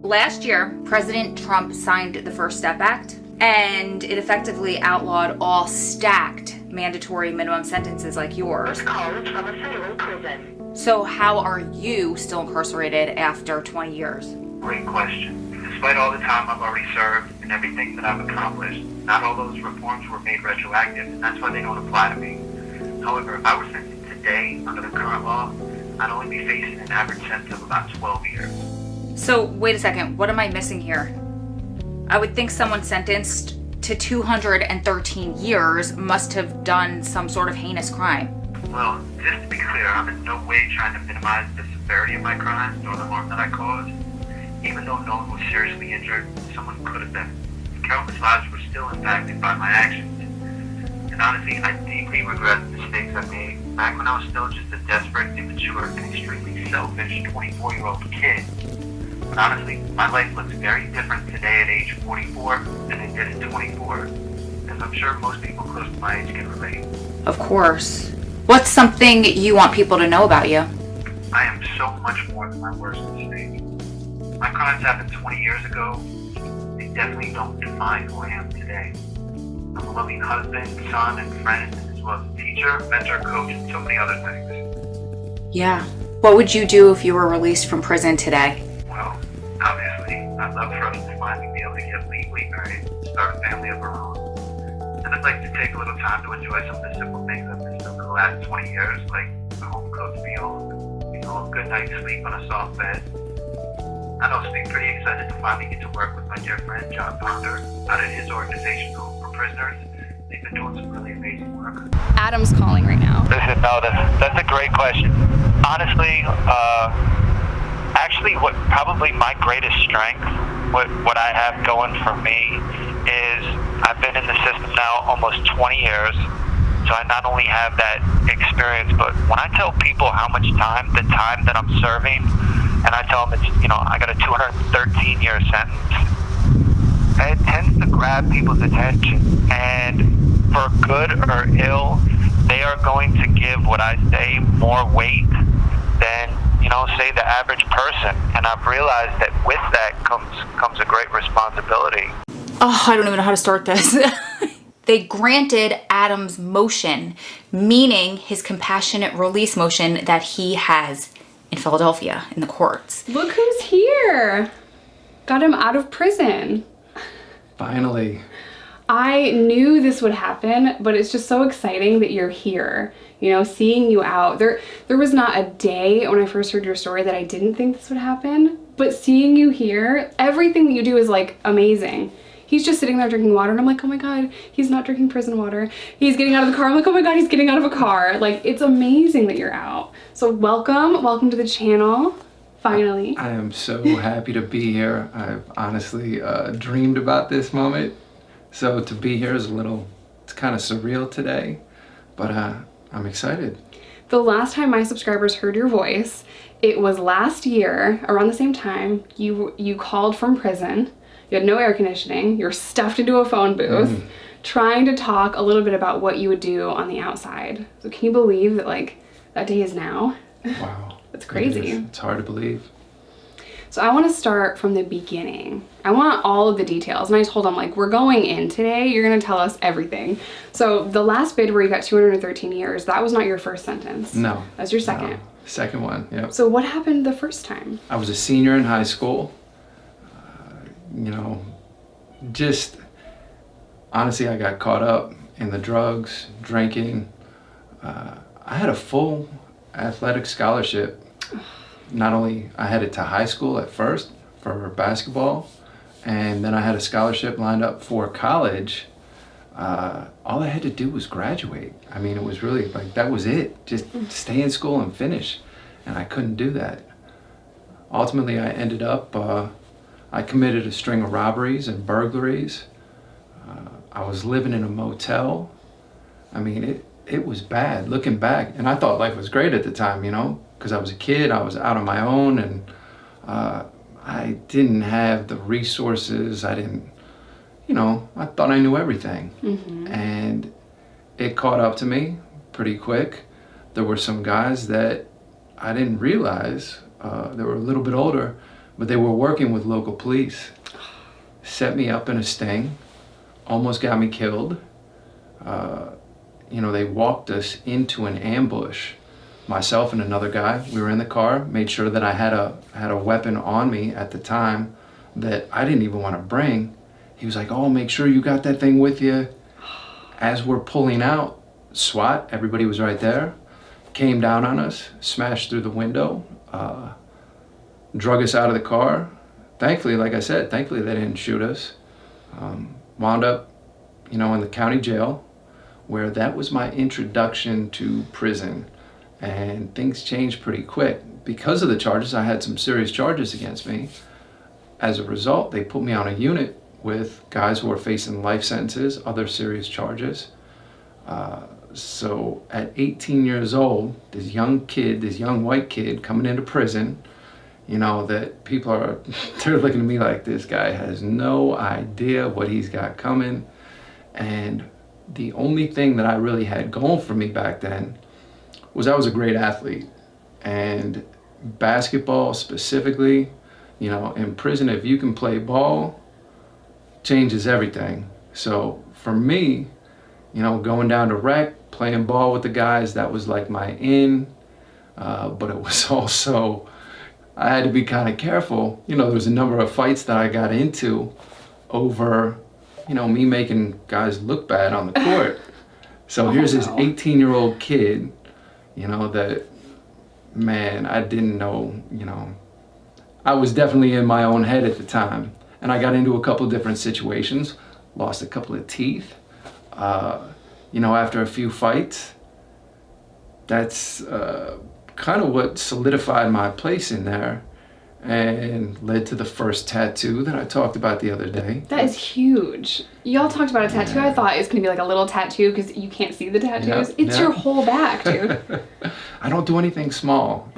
last year, President Trump signed the First Step Act, and it effectively outlawed all stacked mandatory minimum sentences like yours. Calls from a federal prison. So how are you still incarcerated after 20 years? Great question. Despite all the time I've already served and everything that I've accomplished, not all those reforms were made retroactive, and that's why they don't apply to me. However, if I were sentenced today under the current law, I'd only be facing an average sentence of about 12 years. So wait a second, what am I missing here? I would think someone sentenced to 213 years must have done some sort of heinous crime. Well, just to be clear, I'm in no way trying to minimize the severity of my crimes nor the harm that I caused. Even though no one was seriously injured, someone could have been. Countless lives were still impacted by my actions. And honestly, I deeply regret the mistakes I made back when I was still just a desperate, immature, and extremely selfish 24-year-old kid. But honestly, my life looks very different today at age 44 than it did at 24, as I'm sure most people close to my age can relate. Of course. What's something you want people to know about you? I am so much more than my worst mistake. My crimes happened 20 years ago. They definitely don't define who I am today. I'm a loving husband, son, and friend, as well as a teacher, mentor, coach, and so many other things. Yeah. What would you do if you were released from prison today? Well, obviously, I'd love for us to finally be able to get legally married, start a family of our own. And I'd like to take a little time to enjoy some of the simple things I've missed over the last 20 years, like a home-cooked meal, a good night's sleep on a soft bed. I'd also be pretty excited to finally get to work with my dear friend John Ponder out at his organization Home for Prisoners. They've been doing some really amazing work. Adam's calling right now. Listen, no, that's a great question. Honestly, actually, what probably my greatest strength, what I have going for me, is I've been in the system now almost 20 years. So I not only have that experience, but when I tell people how much time, the time that I'm serving, and I tell them it's, I got a 213-year sentence, it tends to grab people's attention. And for good or ill, they are going to give what I say more weight than, say the average person. And I've realized that with that comes a great responsibility. Oh, I don't even know how to start this. They granted Adam's motion, meaning his compassionate release motion that he has in Philadelphia in the courts. Look who's here. Got him out of prison. Finally. I knew this would happen, but it's just so exciting that you're here. Seeing you out. There was not a day when I first heard your story that I didn't think this would happen, but seeing you here, everything that you do is like amazing. He's just sitting there drinking water and I'm like, oh my God, he's not drinking prison water. He's getting out of the car. I'm like, oh my God, he's getting out of a car. Like, it's amazing that you're out. So welcome to the channel, finally. I am so happy to be here. I've honestly dreamed about this moment. So to be here is it's kind of surreal today, but I'm excited. The last time my subscribers heard your voice, it was last year, around the same time. You called from prison. You had no air conditioning. You're stuffed into a phone booth, trying to talk a little bit about what you would do on the outside. So can you believe that that day is now? Wow. That's crazy. It's hard to believe. So I want to start from the beginning. I want all of the details. And I told him, we're going in today. You're going to tell us everything. So the last bid where you got 213 years, that was not your first sentence. No. That was your second. No. Second one, yep. So what happened the first time? I was a senior in high school. Just honestly, I got caught up in the drugs, drinking. I had a full athletic scholarship. Not only I had it to high school at first for basketball, and then I had a scholarship lined up for college. All I had to do was graduate. I mean, it was really that was it. Just stay in school and finish. And I couldn't do that. Ultimately, I ended up, I committed a string of robberies and burglaries. I was living in a motel. I mean, it was bad looking back. And I thought life was great at the time, because I was a kid, I was out on my own, and I didn't have the resources. I didn't, I thought I knew everything. And it caught up to me pretty quick. There were some guys that I didn't realize, they were a little bit older, but they were working with local police. Set me up in a sting, almost got me killed. They walked us into an ambush. Myself and another guy, we were in the car, made sure that I had a weapon on me at the time that I didn't even want to bring. He was like, oh, make sure you got that thing with you. As we're pulling out, SWAT, everybody was right there, came down on us, smashed through the window, drug us out of the car. Thankfully, like I said, they didn't shoot us. Wound up, in the county jail, where that was my introduction to prison. And things changed pretty quick. Because of the charges, I had some serious charges against me. As a result, they put me on a unit with guys who were facing life sentences, other serious charges. So at 18 years old, this young white kid coming into prison, that people they're looking at me like, this guy has no idea what he's got coming. And the only thing that I really had going for me back then was I was a great athlete. And basketball specifically, in prison, if you can play ball, changes everything. So for me, going down to rec, playing ball with the guys, that was like my in. But it was also, I had to be kind of careful. There was a number of fights that I got into over, me making guys look bad on the court. So here's this 18-year-old kid, that, man, I didn't know, I was definitely in my own head at the time. And I got into a couple of different situations, lost a couple of teeth. After a few fights, that's kind of what solidified my place in there and led to the first tattoo that I talked about the other day. That is huge. Y'all talked about a tattoo. Yeah. I thought it was going to be like a little tattoo because you can't see the tattoos. It's your whole back, dude. I don't do anything small,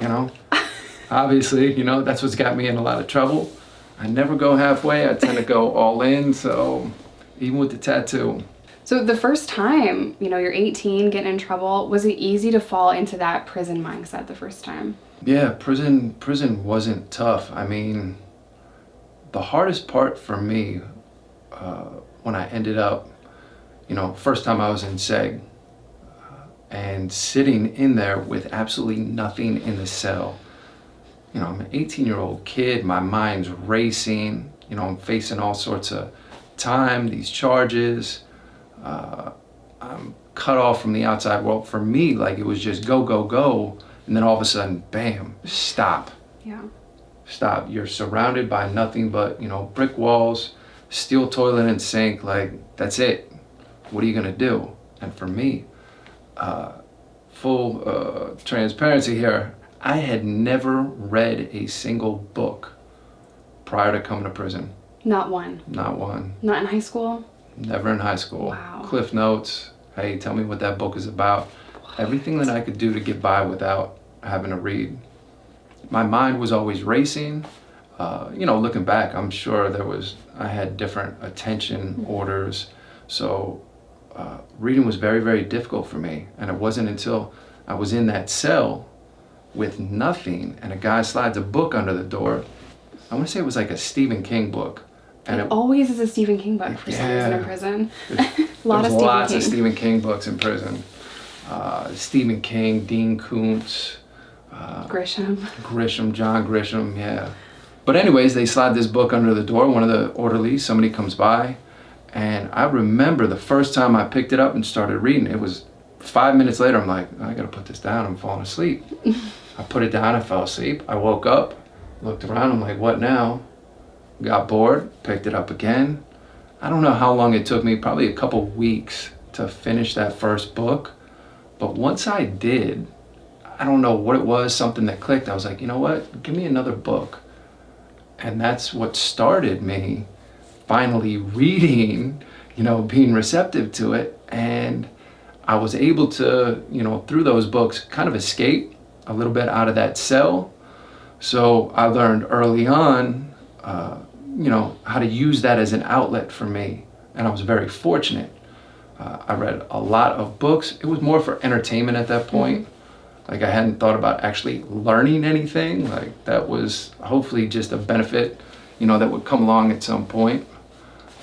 Obviously, that's what's got me in a lot of trouble. I never go halfway. I tend to go all in, so even with the tattoo. So the first time, you're 18, getting in trouble, was it easy to fall into that prison mindset the first time? Yeah, prison wasn't tough. I mean, the hardest part for me when I ended up, first time I was in SEG and sitting in there with absolutely nothing in the cell. I'm an 18-year-old kid, my mind's racing, I'm facing all sorts of time, these charges. I'm cut off from the outside world. For me, like, it was just go, go, go. And then all of a sudden, bam, stop. Yeah. Stop. You're surrounded by nothing but, brick walls, steel toilet and sink. Like, that's it. What are you going to do? And for me, full transparency here, I had never read a single book prior to coming to prison. Not one? Not one. Not in high school? Never in high school. Wow. Cliff notes. Hey, tell me what that book is about. What? Everything that I could do to get by without having to read. My mind was always racing. Looking back, I'm sure I had different attention orders. So reading was very, very difficult for me. And it wasn't until I was in that cell with nothing and a guy slides a book under the door. I want to say it was like a Stephen King book. And it always is a Stephen King book for some reason in prison. Lots of Stephen King books in prison. Stephen King, Dean Koontz, Grisham, John Grisham, yeah. But anyways, they slide this book under the door. One of the orderlies, somebody comes by, and I remember the first time I picked it up and started reading. It was 5 minutes later. I'm like, I gotta put this down. I'm falling asleep. I put it down. I fell asleep. I woke up, looked around. I'm like, what now? Got bored, picked it up again. I don't know how long it took me, probably a couple weeks to finish that first book. But once I did, I don't know what it was, something that clicked. I was like, you know what? Give me another book. And that's what started me finally reading, being receptive to it. And I was able to, through those books, kind of escape a little bit out of that cell. So I learned early on, how to use that as an outlet for me. And I was very fortunate. I read a lot of books. It was more for entertainment at that point. Like I hadn't thought about actually learning anything. Like that was hopefully just a benefit, you know, that would come along at some point.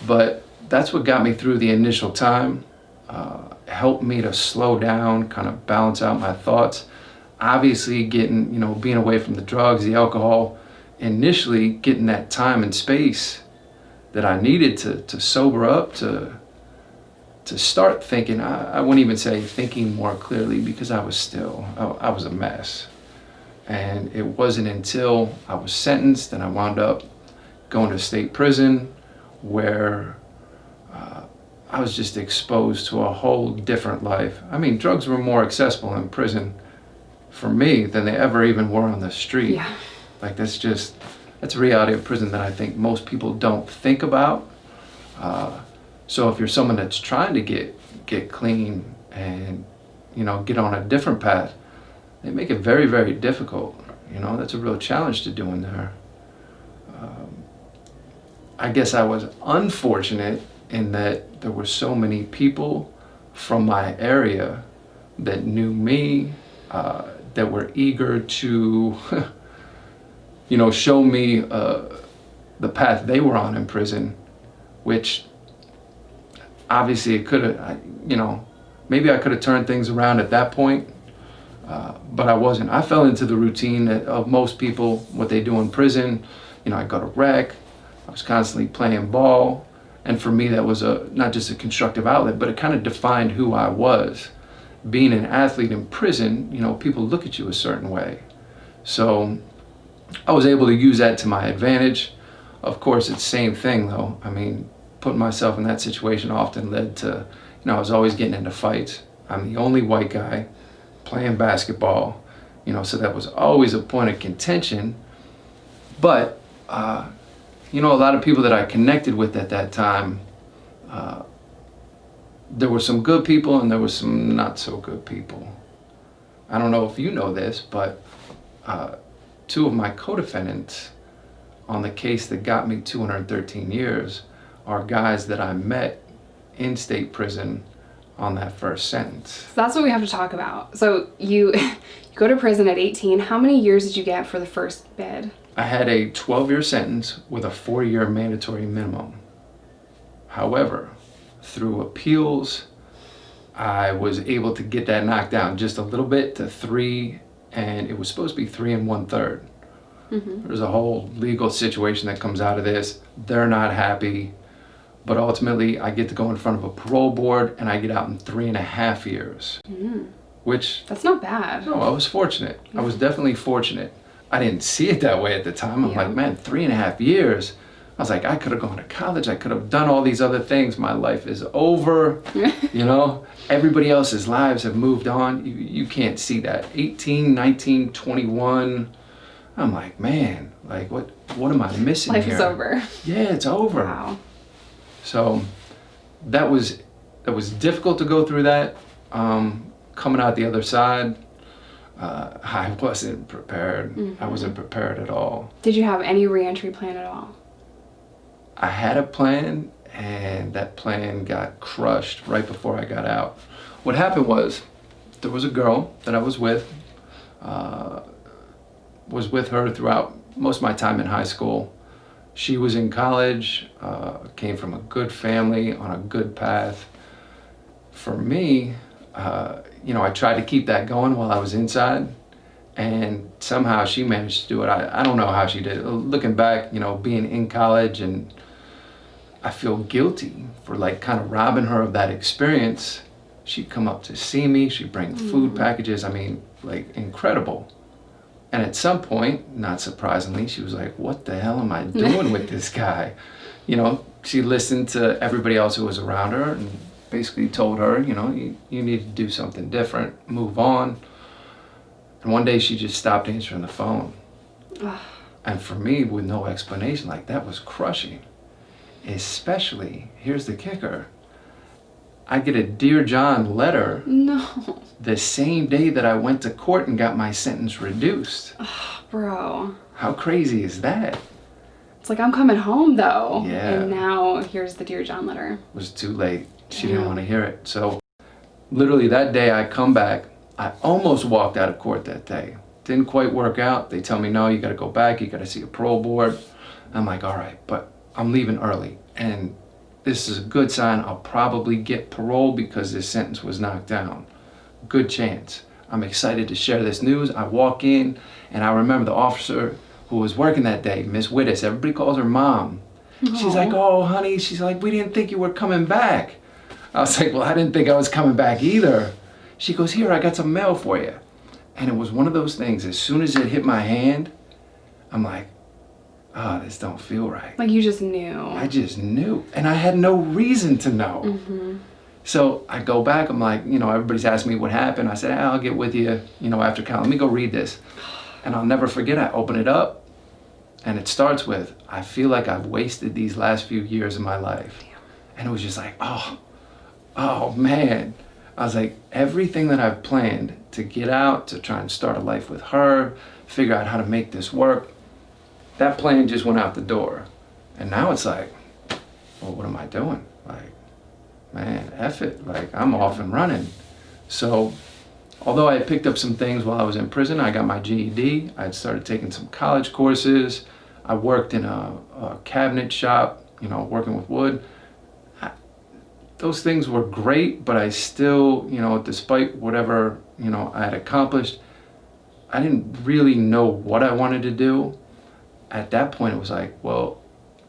But that's what got me through the initial time, helped me to slow down, kind of balance out my thoughts. Obviously getting, you know, being away from the drugs, the alcohol, initially getting that time and space that I needed to sober up, to start thinking. I wouldn't even say thinking more clearly, because I was a mess. And it wasn't until I was sentenced and I wound up going to state prison, where I was just exposed to a whole different life. I mean, drugs were more accessible in prison for me than they ever even were on the street. Yeah. Like that's a reality of prison that I think most people don't think about. So if you're someone that's trying to get clean and, you know, get on a different path, they make it very, very difficult. You know, that's a real challenge to do in there. I guess I was unfortunate in that there were so many people from my area that knew me, that were eager to, you know, show me the path they were on in prison, which obviously it could have, you know, maybe I could have turned things around at that point, but I wasn't. I fell into the routine of most people, what they do in prison. You know, I go to rec, I was constantly playing ball, and for me that was not just a constructive outlet, but it kind of defined who I was. Being an athlete in prison, you know, people look at you a certain way. So I was able to use that to my advantage. Of course, it's the same thing though. I mean, putting myself in that situation often led to, you know, I was always getting into fights. I'm the only white guy playing basketball, you know, so that was always a point of contention. But, you know, a lot of people that I connected with at that time, there were some good people and there were some not so good people. I don't know if you know this, but two of my co-defendants on the case that got me 213 years are guys that I met in state prison on that first sentence. So that's what we have to talk about. So you go to prison at 18. How many years did you get for the first bid? I had a 12-year sentence with a 4-year mandatory minimum. However, through appeals, I was able to get that knocked down just a little bit to 3, and it was supposed to be 3 1/3. There's a whole legal situation that comes out of this. They're not happy, but ultimately I get to go in front of a parole board and I get out in 3.5 years, which... That's not bad. No, I was fortunate. I was definitely fortunate. I didn't see it that way at the time. I'm like, man, 3.5 years. I was like, I could have gone to college. I could have done all these other things. My life is over. You know, everybody else's lives have moved on. You can't see that. 18, 19, 21. I'm like, man, like what am I missing Life here? is over. Yeah, it's over. Wow. So that was difficult to go through that. Coming out the other side, I wasn't prepared. I wasn't prepared at all. Did you have any reentry plan at all? I had a plan, and that plan got crushed right before I got out. What happened was, there was a girl that I was with her throughout most of my time in high school. She was in college, came from a good family, on a good path. For me, you know, I tried to keep that going while I was inside, and somehow she managed to do it. I don't know how she did it. Looking back, you know, being in college, and I feel guilty for like kind of robbing her of that experience. She'd come up to see me, she'd bring food packages, I mean, like incredible. And at some point, not surprisingly, she was like, what the hell am I doing with this guy? You know, she listened to everybody else who was around her and basically told her, you know, you need to do something different, move on. And one day she just stopped answering the phone. And for me, with no explanation, like that was crushing. Especially, here's the kicker, I get a Dear John letter the same day that I went to court and got my sentence reduced. Bro. How crazy is that? It's like, I'm coming home though. Yeah. And now here's the Dear John letter. It was too late. She didn't want to hear it. So literally that day I come back I almost walked out of court that day. Didn't quite work out. They tell me, no, you got to go back. You got to see a parole board. I'm like, all right, but I'm leaving early. And this is a good sign. I'll probably get parole because this sentence was knocked down. Good chance. I'm excited to share this news. I walk in, and I remember the officer who was working that day, Miss Wittes. Everybody calls her Mom. She's like, oh, honey. She's like, we didn't think you were coming back. I was like, well, I didn't think I was coming back either. She goes, here, I got some mail for you. And it was one of those things, as soon as it hit my hand, I'm like, oh, this don't feel right. Like you just knew. I just knew. And I had no reason to know. Mm-hmm. So I go back, I'm like, everybody's asking me what happened. I said, I'll get with you, after count. Let me go read this. And I'll never forget, I open it up, and it starts with, I feel like I've wasted these last few years of my life. Damn. And it was just like, oh man. I was like, everything that I've planned to get out, to try and start a life with her, figure out how to make this work, that plan just went out the door. And now it's like, well, what am I doing? Like, man, F it. Like, I'm off and running. So, although I had picked up some things while I was in prison, I got my GED. I had started taking some college courses. I worked in a cabinet shop, working with wood. Those things were great, but I still, despite whatever, I had accomplished, I didn't really know what I wanted to do. At that point, it was like, well,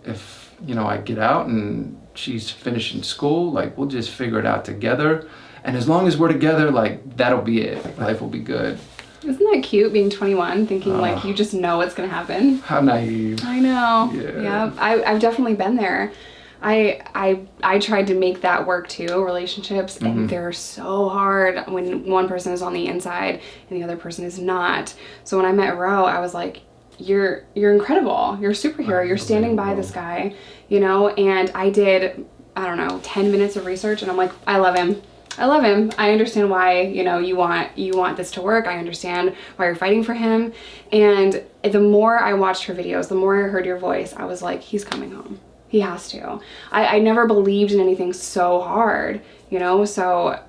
if, I get out and she's finishing school, like, we'll just figure it out together. And as long as we're together, like, that'll be it. Life will be good. Isn't that cute, being 21, thinking like you just know what's going to happen? How naive. I know. Yeah. I've definitely been there. I tried to make that work too, relationships, and they're so hard when one person is on the inside and the other person is not. So when I met Ro, I was like, you're incredible. You're a superhero. You're standing by this guy, and I did, 10 minutes of research, and I'm like, I love him. I understand why, you want this to work. I understand why you're fighting for him. And the more I watched her videos, the more I heard your voice, I was like, he's coming home. He has to. I never believed in anything so hard, so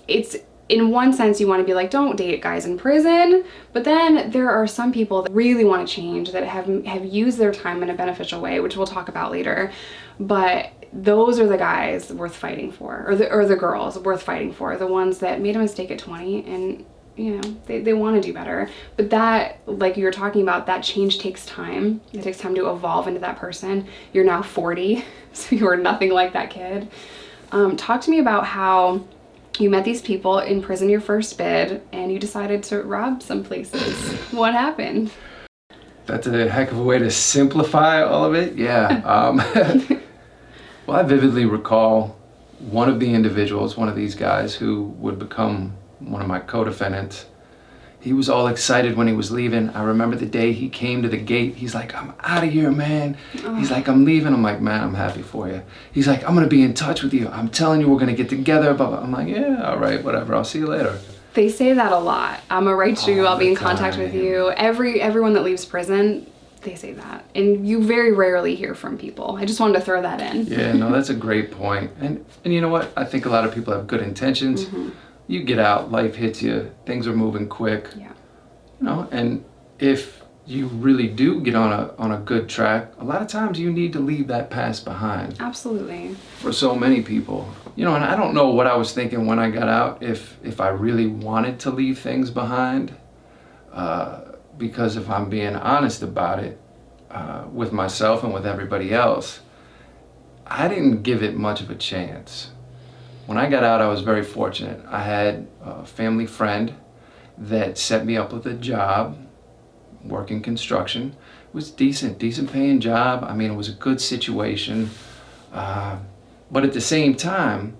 it's, in one sense, you want to be like, don't date guys in prison, but then there are some people that really want to change, that have used their time in a beneficial way, which we'll talk about later, but those are the guys worth fighting for, or the girls worth fighting for, the ones that made a mistake at 20 and they want to do better. But that, like you were talking about, that change takes time. It takes time to evolve into that person. You're now 40, so you are nothing like that kid. Talk to me about how you met these people in prison, your first bid, and you decided to rob some places. What happened? That's a heck of a way to simplify all of it. Yeah. Well, I vividly recall one of the individuals, one of these guys who would become one of my co-defendants. He was all excited when he was leaving. I remember the day he came to the gate. He's like, I'm out of here, man. He's like, I'm leaving. I'm like, man, I'm happy for you. He's like, I'm going to be in touch with you. I'm telling you, we're going to get together. I'm like, yeah, all right, whatever. I'll see you later. They say that a lot. I'm going to write to you. I'll be in contact with you. Everyone that leaves prison, they say that. And you very rarely hear from people. I just wanted to throw that in. Yeah, no, that's a great point. And you know what? I think a lot of people have good intentions. You get out, life hits you, things are moving quick. Yeah. And if you really do get on a good track, a lot of times you need to leave that past behind. Absolutely. For so many people. And I don't know what I was thinking when I got out, if I really wanted to leave things behind. Because if I'm being honest about it, with myself and with everybody else, I didn't give it much of a chance. When I got out, I was very fortunate. I had a family friend that set me up with a job, working construction. It was decent paying job. I mean, it was a good situation. But at the same time,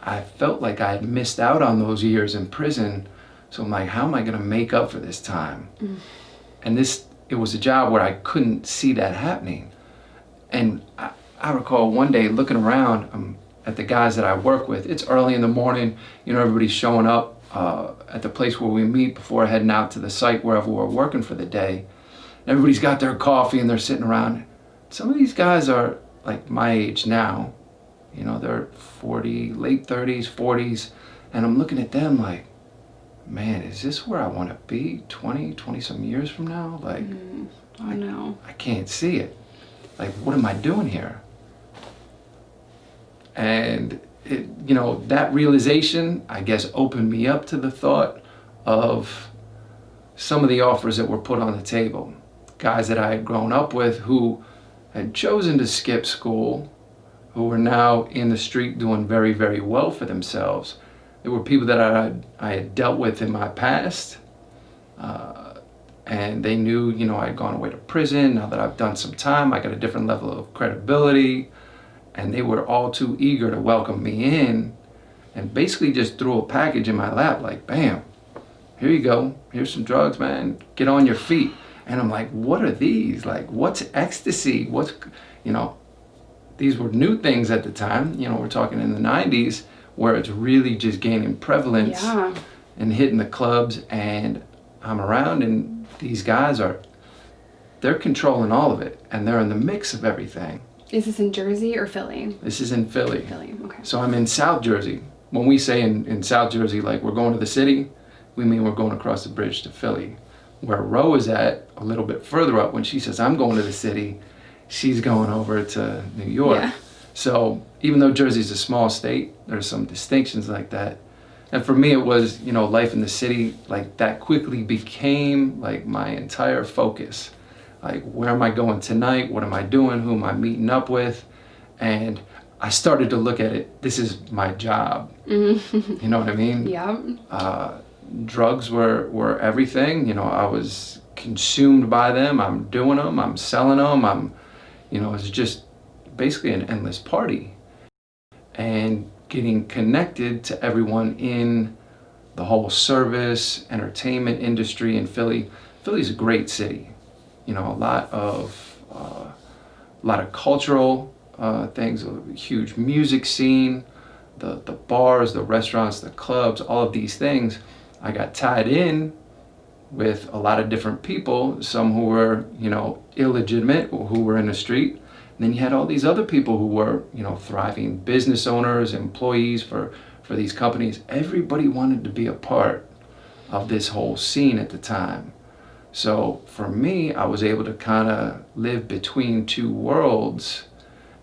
I felt like I had missed out on those years in prison. So I'm like, how am I gonna make up for this time? And it was a job where I couldn't see that happening. And I recall one day looking around, at the guys that I work with. It's early in the morning, everybody's showing up at the place where we meet before heading out to the site wherever we're working for the day. Everybody's got their coffee and they're sitting around. Some of these guys are like my age now, they're 40, late 30s, 40s, and I'm looking at them like, man, is this where I want to be 20 some years from now? Like, Oh no. I can't see it. Like, what am I doing here? And it, you know, that realization, I guess, opened me up to the thought of some of the offers that were put on the table. Guys that I had grown up with who had chosen to skip school, who were now in the street doing very, very well for themselves. There were people that I had dealt with in my past, and they knew, you know, I had gone away to prison. Now that I've done some time, I got a different level of credibility, and they were all too eager to welcome me in, and basically just threw a package in my lap, like, bam, here you go, here's some drugs, man, get on your feet. And I'm like, what are these? Like, what's ecstasy? What's, you know, these were new things at the time. You know, we're talking in the 90s, where it's really just gaining prevalence and hitting the clubs. And I'm around, and these guys they're controlling all of it, and they're in the mix of everything. Is this in Jersey or Philly? This is in Philly. Philly, okay. So I'm in South Jersey. When we say in South Jersey, like, we're going to the city, we mean we're going across the bridge to Philly. Where Ro is at, a little bit further up, when she says, I'm going to the city, she's going over to New York. Yeah. So even though Jersey's a small state, there's some distinctions like that. And for me, it was, you know, life in the city, like, that quickly became like my entire focus. Like, where am I going tonight? What am I doing? Who am I meeting up with? And I started to look at it, this is my job. You know what I mean? Yeah. Drugs were everything. You know, I was consumed by them. I'm doing them. I'm selling them. You know, it's just basically an endless party. And getting connected to everyone in the whole service, entertainment industry in Philly. Philly's a great city. You know, a lot of cultural things, a huge music scene, the bars, the restaurants, the clubs, all of these things. I got tied in with a lot of different people, some who were, you know, illegitimate, who were in the street. And then you had all these other people who were, you know, thriving business owners, employees for these companies. Everybody wanted to be a part of this whole scene at the time. So for me, I was able to kind of live between two worlds.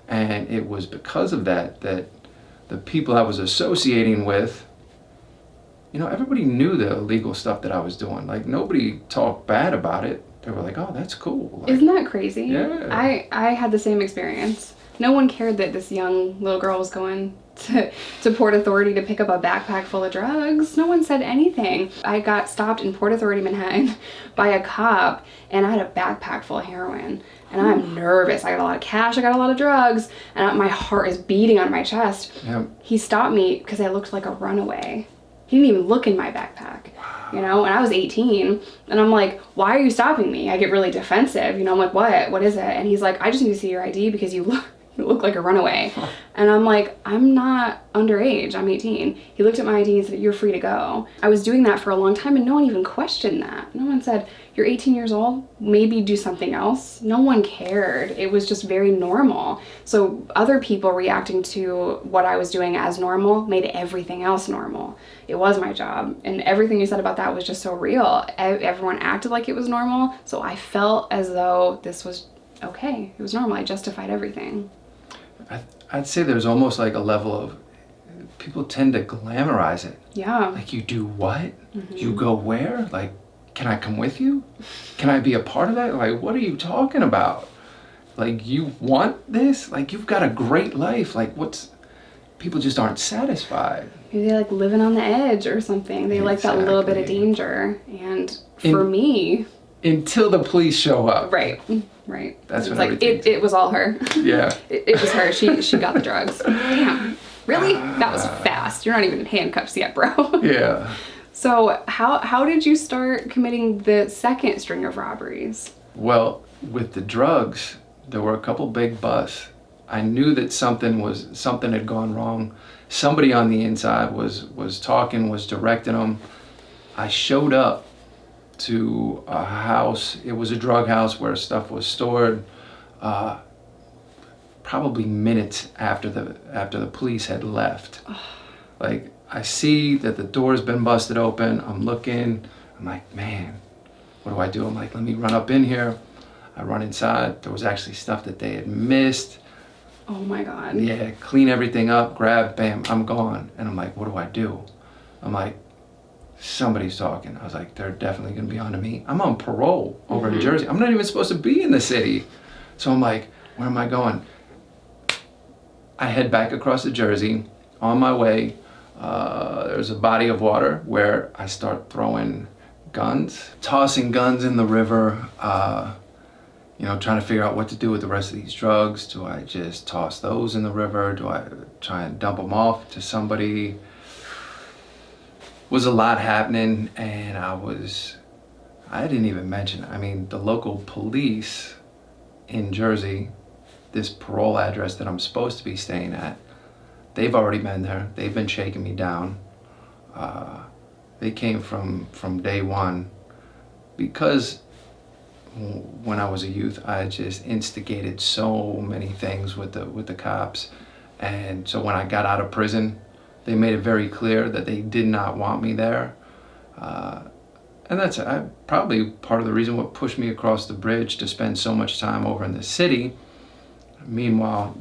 And it was because of that the people I was associating with, you know, everybody knew the illegal stuff that I was doing. Like, nobody talked bad about it. They were like, oh, that's cool. Like, isn't that crazy? Yeah. I had the same experience. No one cared that this young little girl was going to Port Authority to pick up a backpack full of drugs. No one said anything. I got stopped in Port Authority, Manhattan by a cop, and I had a backpack full of heroin. And I'm nervous. I got a lot of cash, I got a lot of drugs, and my heart is beating on my chest. Yep. He stopped me because I looked like a runaway. He didn't even look in my backpack, you know, and I was 18, and I'm like, why are you stopping me? I get really defensive, you know, I'm like, what is it? And he's like, I just need to see your ID because you look like a runaway. And I'm like, I'm not underage, I'm 18. He looked at my ID and said, you're free to go. I was doing that for a long time, and no one even questioned that. No one said, you're 18 years old, maybe do something else. No one cared. It was just very normal. So other people reacting to what I was doing as normal made everything else normal. It was my job, and everything you said about that was just so real. Everyone acted like it was normal, so I felt as though this was okay. It was normal. I justified everything. I'd say there's almost like a level of, people tend to glamorize it. Yeah. Like, you do what? You go where? Like, can I come with you? Can I be a part of that? Like, what are you talking about? Like, you want this? Like, you've got a great life. Like, people just aren't satisfied. Maybe they like living on the edge or something. They like that little bit of danger. And for me... Until the police show up. Right. That's it's what like, it was all her. Yeah. It was her. She got the drugs. Damn. Really? That was fast. You're not even in handcuffs yet, bro. Yeah. So how did you start committing the second string of robberies? Well, with the drugs, there were a couple big busts. I knew that something had gone wrong. Somebody on the inside was talking, was directing them. I showed up to a house. It was a drug house where stuff was stored. Probably minutes after the police had left. Like, I see that the door's been busted open. I'm looking. I'm like, man, what do? I'm like, let me run up in here. I run inside. There was actually stuff that they had missed. Oh my God. Yeah, clean everything up, grab, bam, I'm gone. And I'm like, what do? I'm like, somebody's talking. I was like, they're definitely gonna be onto me. I'm on parole over in Jersey. I'm not even supposed to be in the city. So I'm like, where am I going? I head back across to Jersey. On my way, there's a body of water where I start throwing guns, tossing guns in the river, trying to figure out what to do with the rest of these drugs. Do I just toss those in the river? Do I try and dump them off to somebody? Was a lot happening, and I didn't even mention, the local police in Jersey, this parole address that I'm supposed to be staying at, they've already been there. They've been shaking me down. They came from day one, because when I was a youth, I just instigated so many things with the cops. And so when I got out of prison, they made it very clear that they did not want me there. And that's probably part of the reason what pushed me across the bridge to spend so much time over in the city. Meanwhile,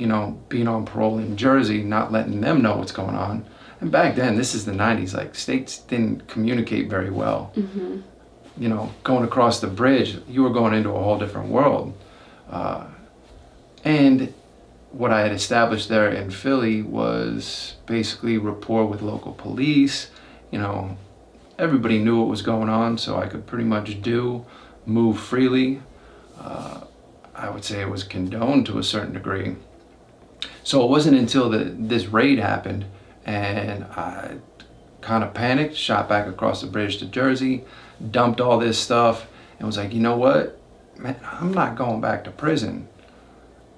being on parole in Jersey, not letting them know what's going on. And back then, this is the 90s, like states didn't communicate very well. Mm-hmm. Going across the bridge, you were going into a whole different world. And what I had established there in Philly was basically rapport with local police. Everybody knew what was going on, so I could pretty much move freely. I would say it was condoned to a certain degree. So it wasn't until this raid happened, and I kind of panicked, shot back across the bridge to Jersey, dumped all this stuff, and was like, you know what, man, I'm not going back to prison.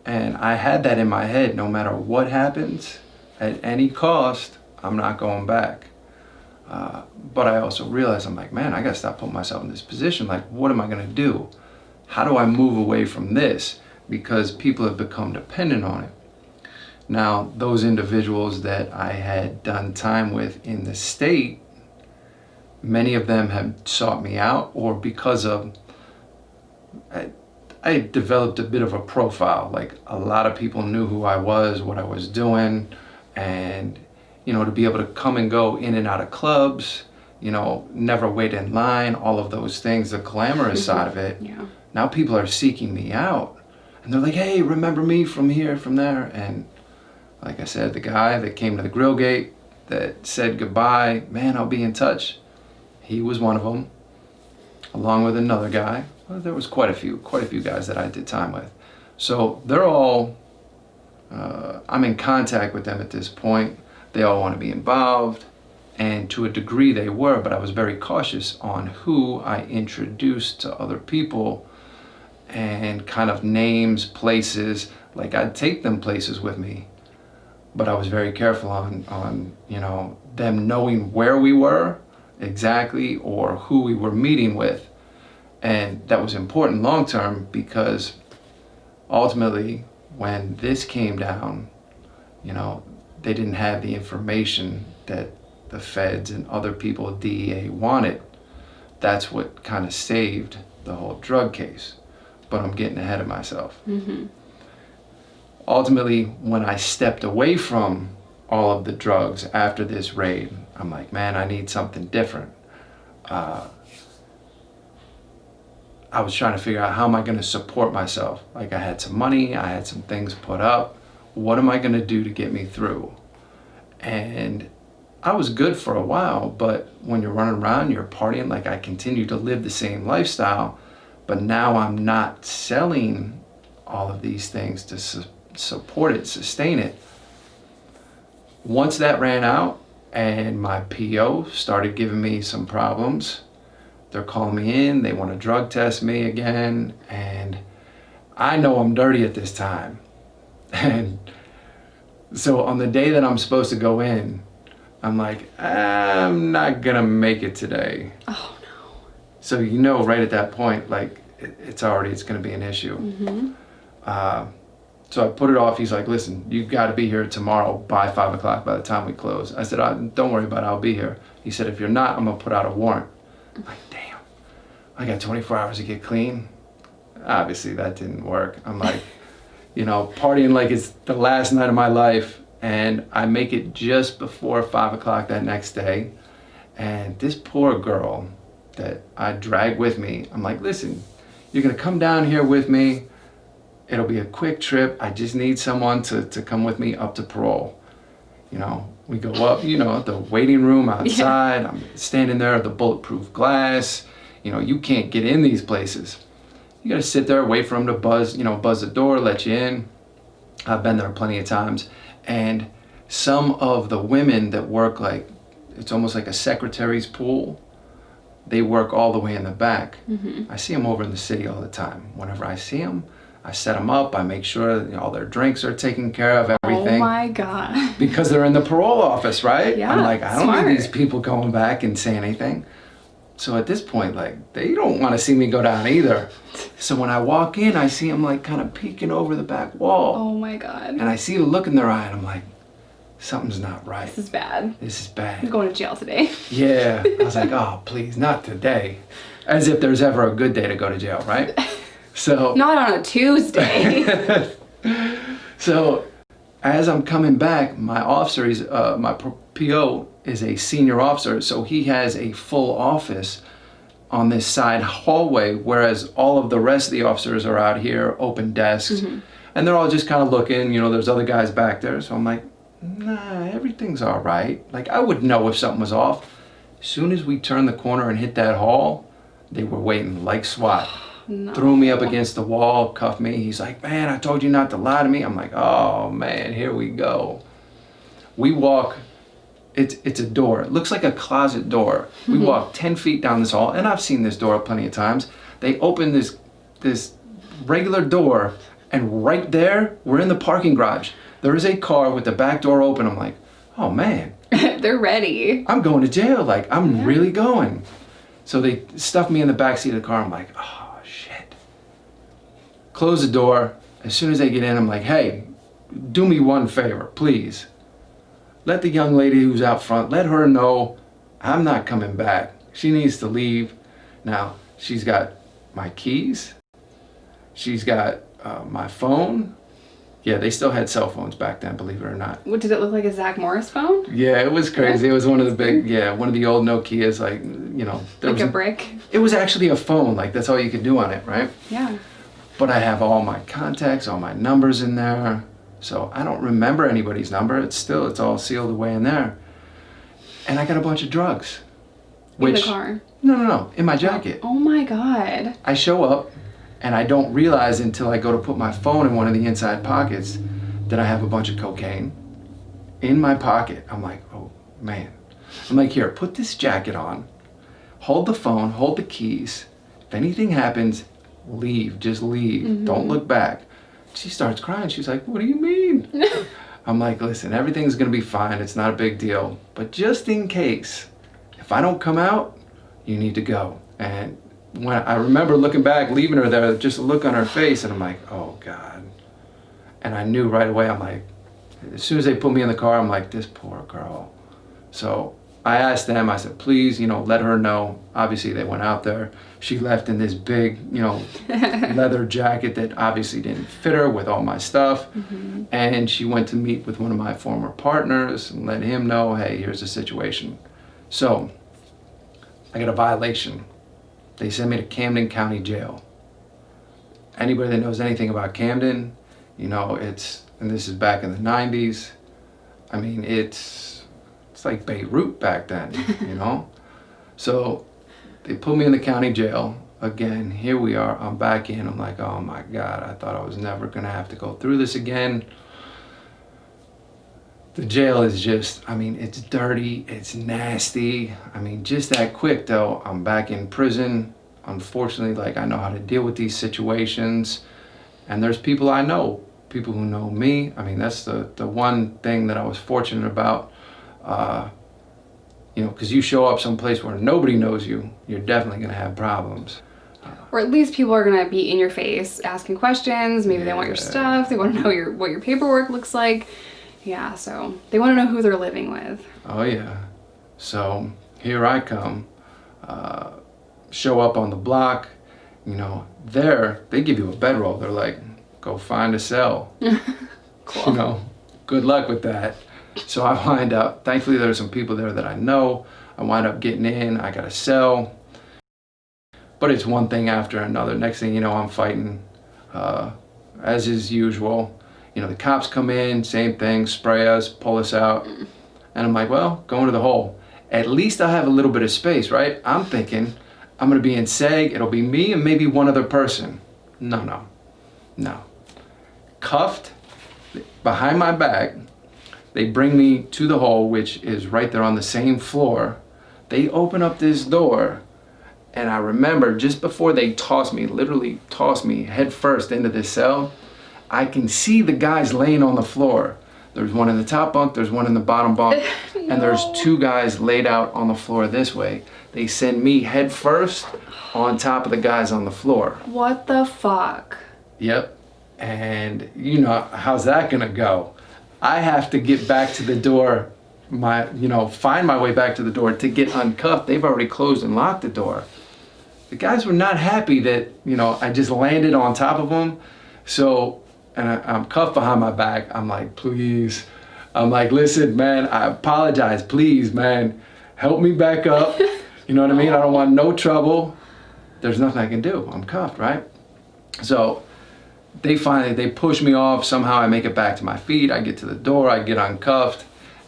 And I had that in my head, no matter what happens, at any cost, I'm not going back. But I also realized, I'm like, man, I gotta stop putting myself in this position. Like, what am I gonna do? How do I move away from this? Because people have become dependent on it. Now, those individuals that I had done time with in the state, many of them have sought me out, or because of, I developed a bit of a profile. Like, a lot of people knew who I was, what I was doing, and to be able to come and go in and out of clubs, never wait in line, all of those things, the glamorous side of it. Yeah. Now people are seeking me out, and they're like, hey, remember me from here, from there. And like I said, the guy that came to the grill gate that said goodbye, man, I'll be in touch. He was one of them, along with another guy. Well, there was quite a few guys that I did time with. So they're all, I'm in contact with them at this point. They all want to be involved, and to a degree they were, but I was very cautious on who I introduced to other people, and kind of names, places. Like, I'd take them places with me, but I was very careful on them knowing where we were exactly, or who we were meeting with. And that was important long term, because ultimately when this came down, they didn't have the information that the feds and other people at DEA wanted. That's what kind of saved the whole drug case. But I'm getting ahead of myself. Mm-hmm. Ultimately, when I stepped away from all of the drugs after this raid, I'm like, man, I need something different. I was trying to figure out, how am I going to support myself? Like, I had some money, I had some things put up. What am I going to do to get me through? And I was good for a while, but when you're running around, you're partying, like, I continued to live the same lifestyle, but now I'm not selling all of these things to support it, sustain it. Once that ran out and my PO started giving me some problems, they're calling me in, they want to drug test me again, and I know I'm dirty at this time. And so on the day that I'm supposed to go in, I'm like, I'm not gonna make it today. Oh no. So right at that point, like, it's gonna be an issue. Mm-hmm. So I put it off. He's like, listen, you got to be here tomorrow by 5 o'clock by the time we close. I said, don't worry about it. I'll be here. He said, if you're not, I'm going to put out a warrant. I'm like, damn, I got 24 hours to get clean. Obviously, that didn't work. I'm like, partying like it's the last night of my life. And I make it just before 5 o'clock that next day. And this poor girl that I dragged with me, I'm like, listen, you're going to come down here with me. It'll be a quick trip. I just need someone to come with me up to parole. We go up, the waiting room outside. Yeah. I'm standing there at the bulletproof glass. You can't get in these places. You gotta sit there, wait for them to buzz the door, let you in. I've been there plenty of times. And some of the women that work it's almost like a secretary's pool. They work all the way in the back. Mm-hmm. I see them over in the city all the time. Whenever I see them, I set them up. I make sure all their drinks are taken care of, everything. Oh my God. Because they're in the parole office, right? Yeah, I'm like, I don't smart. need these people going back and saying anything. So at this point, they don't want to see me go down either. So when I walk in, I see them kind of peeking over the back wall. Oh my God. And I see the look in their eye, and I'm like, something's not right. This is bad. This is bad. I'm going to jail today. Yeah. I was like, oh, please, not today. As if there's ever a good day to go to jail, right? So not on a Tuesday. So as I'm coming back, my officer, my PO is a senior officer, so he has a full office on this side hallway, whereas all of the rest of the officers are out here, open desks, mm-hmm. and they're all just kind of looking, there's other guys back there. So I'm like, nah, everything's all right. I would know if something was off. As soon as we turned the corner and hit that hall, they were waiting like SWAT. No. Threw me up against the wall, cuffed me. He's like, man, I told you not to lie to me. I'm like, oh man, here we go. We walk, it's a door. It looks like a closet door. Mm-hmm. We walk 10 feet down this hall, and I've seen this door plenty of times. They open this regular door, and right there, we're in the parking garage. There is a car with the back door open. I'm like, oh man. They're ready. I'm going to jail. I'm really going. So they stuffed me in the back seat of the car. I'm like, oh. Close the door. As soon as they get in, I'm like, hey, do me one favor, please. Let the young lady who's out front, let her know I'm not coming back. She needs to leave. Now, she's got my keys. She's got my phone. Yeah, they still had cell phones back then, believe it or not. What, did it look like a Zach Morris phone? Yeah, it was crazy. It was one of the big, one of the old Nokias, Like a brick? It was actually a phone, that's all you could do on it, right? Yeah. But I have all my contacts, all my numbers in there. So I don't remember anybody's number. It's all sealed away in there. And I got a bunch of drugs. In the car? No, in my jacket. Oh my God. I show up, and I don't realize until I go to put my phone in one of the inside pockets that I have a bunch of cocaine in my pocket. I'm like, oh man. I'm like, here, put this jacket on. Hold the phone, hold the keys. If anything happens, leave, just leave. Mm-hmm. Don't look back. She starts crying. She's like, what do you mean? I'm like, listen, everything's gonna be fine. It's not a big deal. But just in case, if I don't come out, you need to go. And when I remember looking back, leaving her there, just a look on her face, and I'm like, oh God. And I knew right away, I'm like, as soon as they put me in the car, I'm like, this poor girl. So I asked them, I said, please, let her know. Obviously, they went out there. She left in this big, leather jacket that obviously didn't fit her with all my stuff. Mm-hmm. And she went to meet with one of my former partners and let him know, hey, here's the situation. So I got a violation. They sent me to Camden County Jail. Anybody that knows anything about Camden, and this is back in the 90s. I mean, it's like Beirut back then, So they put me in the county jail. Again, here we are, I'm back in. I'm like, oh my God, I thought I was never gonna have to go through this again. The jail is just, it's dirty, it's nasty. Just that quick though, I'm back in prison. Unfortunately, I know how to deal with these situations. And there's people I know, people who know me. That's the one thing that I was fortunate about. Because you show up someplace where nobody knows you, you're definitely going to have problems. Or at least people are gonna be in your face asking questions. Maybe they want your stuff. They want to know what your paperwork looks like. Yeah, so they want to know who they're living with. Oh yeah. So here I come, show up on the block. You know, there they give you a bedroll. They're like, go find a cell. Cool. You know, good luck with that. So I wind up. Thankfully, there's some people there that I know. I wind up getting in. I got a cell. But it's one thing after another. Next thing you know, I'm fighting, as is usual. You know, the cops come in, same thing, spray us, pull us out. And I'm like, well, go into the hole. At least I have a little bit of space, right? I'm thinking I'm gonna be in SEG, it'll be me and maybe one other person. No. Cuffed, behind my back. They bring me to the hole, which is right there on the same floor. They open up this door. And I remember just before they literally tossed me head first into this cell, I can see the guys laying on the floor. There's one in the top bunk, there's one in the bottom bunk, and there's two guys laid out on the floor this way. They send me head first on top of the guys on the floor. What the fuck? Yep. And you know, how's that gonna go? I have to get back to the door, find my way back to the door to get uncuffed. They've already closed and locked the door. The guys were not happy that, I just landed on top of them. So, and I'm cuffed behind my back. I'm like, please. I'm like, listen, man, I apologize. Please, man, help me back up. You know what I mean? I don't want no trouble. There's nothing I can do. I'm cuffed, right? So they push me off. Somehow I make it back to my feet. I get to the door. I get uncuffed.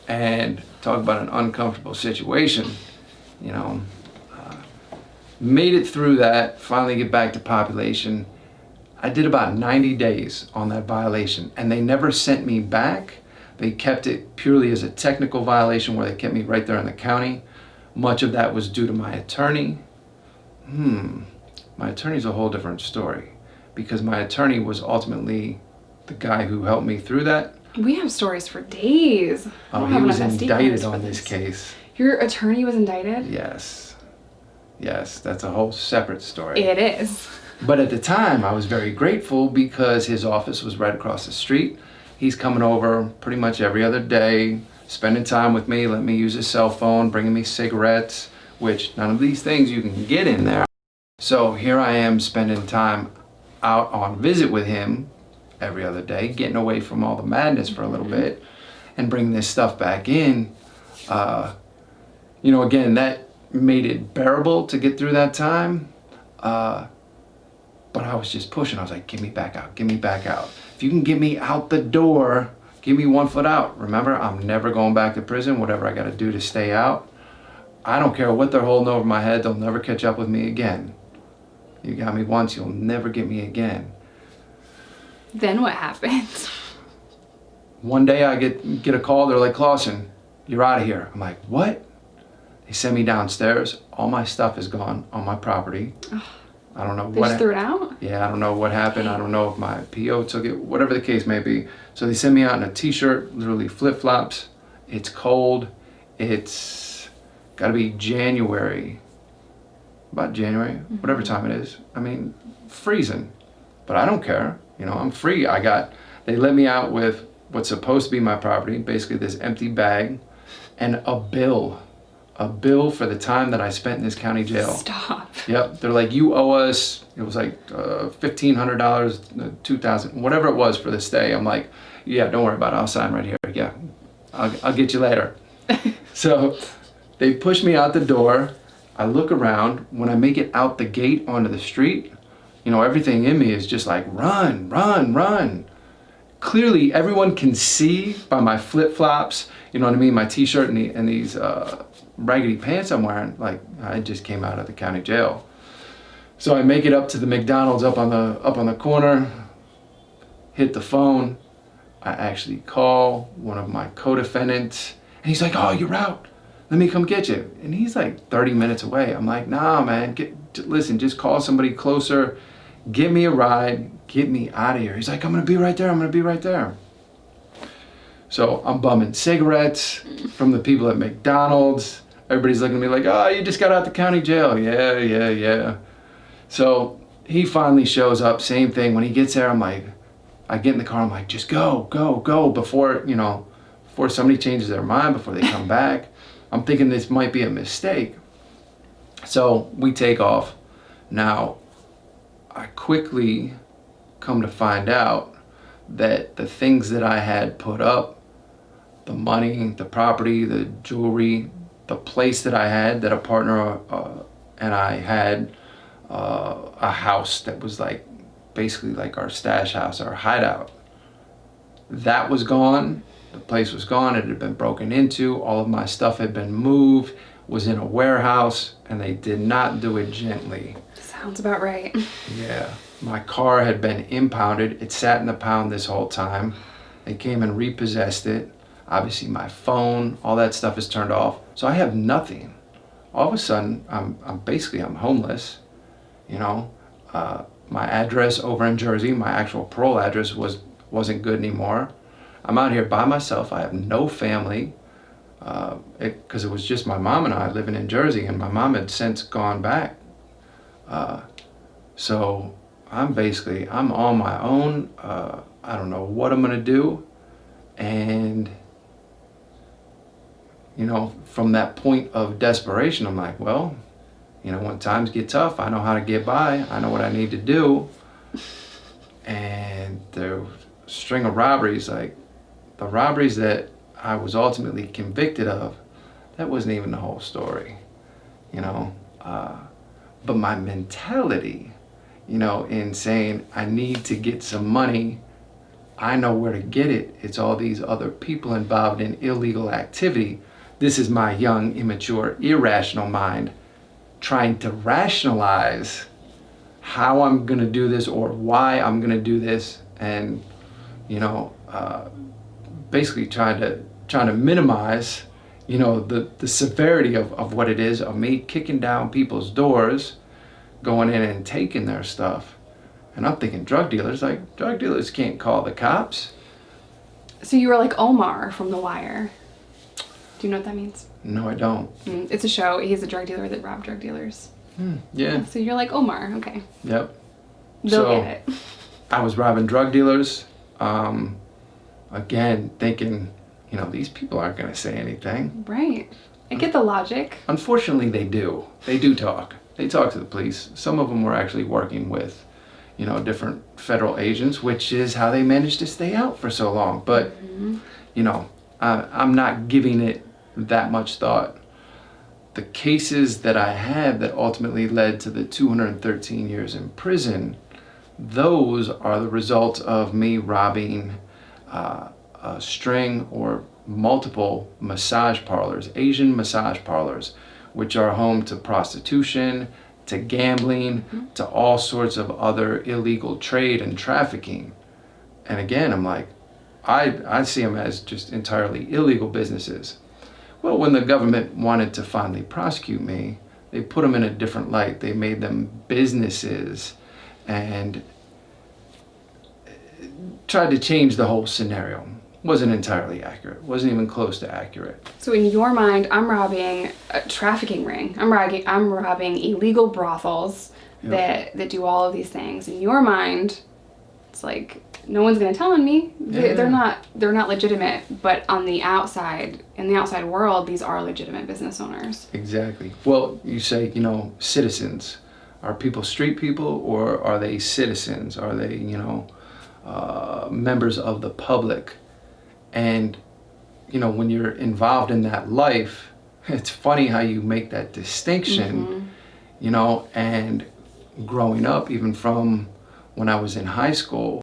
And talk about an uncomfortable situation, made it through that, finally get back to population. I did about 90 days on that violation, and they never sent me back. They kept it purely as a technical violation where they kept me right there in the county. Much of that was due to my attorney. My attorney's a whole different story, because my attorney was ultimately the guy who helped me through that. We have stories for days. He was indicted on this case. Your attorney was indicted? Yes, that's a whole separate story. It is. But at the time, I was very grateful because his office was right across the street. He's coming over pretty much every other day, spending time with me, letting me use his cell phone, bringing me cigarettes, which none of these things you can get in there. So here I am spending time out on visit with him every other day, getting away from all the madness for a little bit and bringing this stuff back in. Again, that made it bearable to get through that time. But I was just pushing. I was like, get me back out. If you can get me out the door, give me 1 foot out. Remember, I'm never going back to prison, whatever I got to do to stay out. I don't care what they're holding over my head. They'll never catch up with me again. You got me once, you'll never get me again. Then what happened? One day I get a call. They're like, Clausen, you're out of here. I'm like, what? They send me downstairs. All my stuff is gone on my property. I don't know what. They just threw it out? Yeah, I don't know what happened. I don't know if my PO took it, whatever the case may be. So they send me out in a t-shirt, literally flip-flops. It's cold. It's got to be January. About January, whatever time it is. I mean, freezing. But I don't care. I'm free. They let me out with what's supposed to be my property, basically this empty bag, and a bill for the time that I spent in this county jail. Stop. Yep, they're like, you owe us, it was like $1,500, $2,000, whatever it was for the stay. I'm like, yeah, don't worry about it, I'll sign right here. Yeah, I'll get you later. So they push me out the door. I look around. When I make it out the gate onto the street, everything in me is just like, run. Clearly, everyone can see by my flip-flops, my t-shirt and these raggedy pants I'm wearing, like I just came out of the county jail. So I make it up to the McDonald's up on the corner, hit the phone. I actually call one of my co-defendants, and he's like, oh, you're out. Let me come get you. And he's like 30 minutes away. I'm like, nah, man, listen, just call somebody closer. Get me a ride, get me out of here. He's like, I'm gonna be right there. So I'm bumming cigarettes from the people at McDonald's. Everybody's looking at me like, oh, you just got out the county jail. Yeah. So he finally shows up, same thing. When he gets there, I'm like, I get in the car, I'm like, just go before, before somebody changes their mind, before they come back. I'm thinking this might be a mistake. So we take off. Now, I quickly come to find out that the things that I had put up, the money, the property, the jewelry, the place that I had, that a partner and I had, a house that was like basically like our stash house, our hideout, that was gone. The place was gone. It had been broken into. All of my stuff had been moved, was in a warehouse, and they did not do it gently. Sounds about right. Yeah. My car had been impounded. It sat in the pound this whole time. They came and repossessed it. Obviously my phone, all that stuff is turned off. So I have nothing. All of a sudden, I'm homeless. My address over in Jersey, my actual parole address wasn't good anymore. I'm out here by myself. I have no family, because it was just my mom and I living in Jersey, and my mom had since gone back. So I'm on my own. I don't know what I'm gonna do. And, from that point of desperation, I'm like, well, when times get tough, I know how to get by. I know what I need to do. And the string of robberies, like the robberies that I was ultimately convicted of, that wasn't even the whole story, But my mentality, in saying I need to get some money, I know where to get it. It's all these other people involved in illegal activity. This is my young, immature, irrational mind trying to rationalize how I'm gonna do this or why I'm gonna do this, and basically trying to minimize the severity of what it is, of me kicking down people's doors, going in and taking their stuff. And I'm thinking drug dealers can't call the cops. So you were like Omar from The Wire. Do you know what that means? No, I don't. It's a show. He's a drug dealer that robbed drug dealers. Yeah. So you're like Omar. Okay. Yep. They'll get it. I was robbing drug dealers. Again, thinking, these people aren't going to say anything. Right. I get the logic. Unfortunately, they do. They do talk. They talk to the police. Some of them were actually working with, different federal agents, which is how they managed to stay out for so long. But, I'm not giving it that much thought. The cases that I had that ultimately led to the 213 years in prison, those are the result of me robbing a string or multiple massage parlors, Asian massage parlors, which are home to prostitution, to gambling, to all sorts of other illegal trade and trafficking. And again, I'm like, I see them as just entirely illegal businesses. Well, when the government wanted to finally prosecute me, they put them in a different light. They made them businesses and tried to change the whole scenario. Wasn't entirely accurate. Wasn't even close to accurate. So in your mind, I'm robbing a trafficking ring. I'm robbing illegal brothels that do all of these things. In your mind, it's like no one's gonna tell on me. They're not legitimate. But on the outside, in the outside world, these are legitimate business owners. Exactly. Well, you say, citizens. Are people street people, or are they citizens? Are they, members of the public? And, when you're involved in that life, it's funny how you make that distinction, and growing up, even from when I was in high school,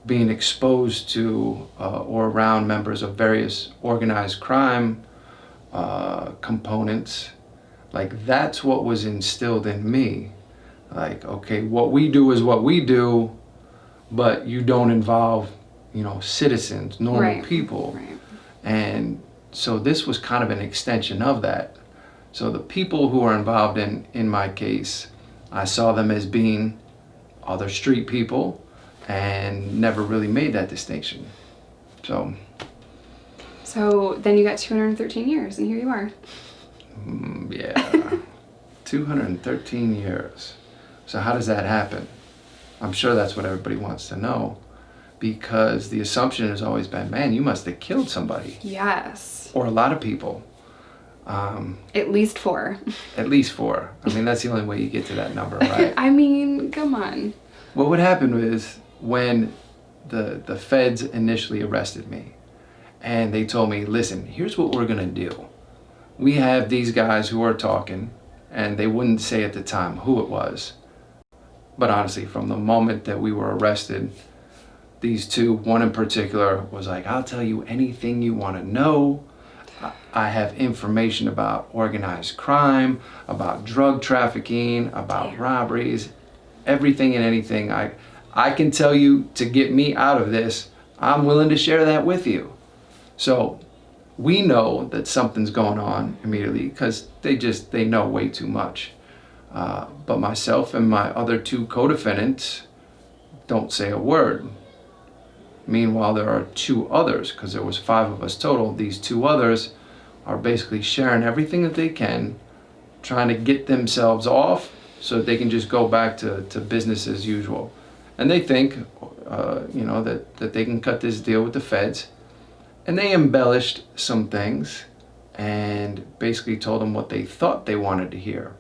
being exposed to or around members of various organized crime components, like that's what was instilled in me. Like, okay, what we do is what we do, but you don't involve, citizens, normal people. Right. And so this was kind of an extension of that. So the people who are involved in my case, I saw them as being other street people and never really made that distinction. So then you got 213 years and here you are. Yeah, 213 years. So how does that happen? I'm sure that's what everybody wants to know, because the assumption has always been, man, you must have killed somebody. Yes. Or a lot of people. At least 4. At least 4. I mean, that's the only way you get to that number, right? I mean, come on. What would happen was when the feds initially arrested me and they told me, listen, here's what we're gonna do. We have these guys who are talking, and they wouldn't say at the time who it was. But honestly, from the moment that we were arrested, these two, one in particular, was like, I'll tell you anything you wanna know. I have information about organized crime, about drug trafficking, about robberies, everything and anything I can tell you to get me out of this. I'm willing to share that with you. So we know that something's going on immediately because they know way too much. But myself and my other 2 co-defendants don't say a word. Meanwhile, there are 2 others, because there was 5 of us total. These 2 others are basically sharing everything that they can, trying to get themselves off so that they can just go back to business as usual. And they think, that they can cut this deal with the feds. And they embellished some things and basically told them what they thought they wanted to hear.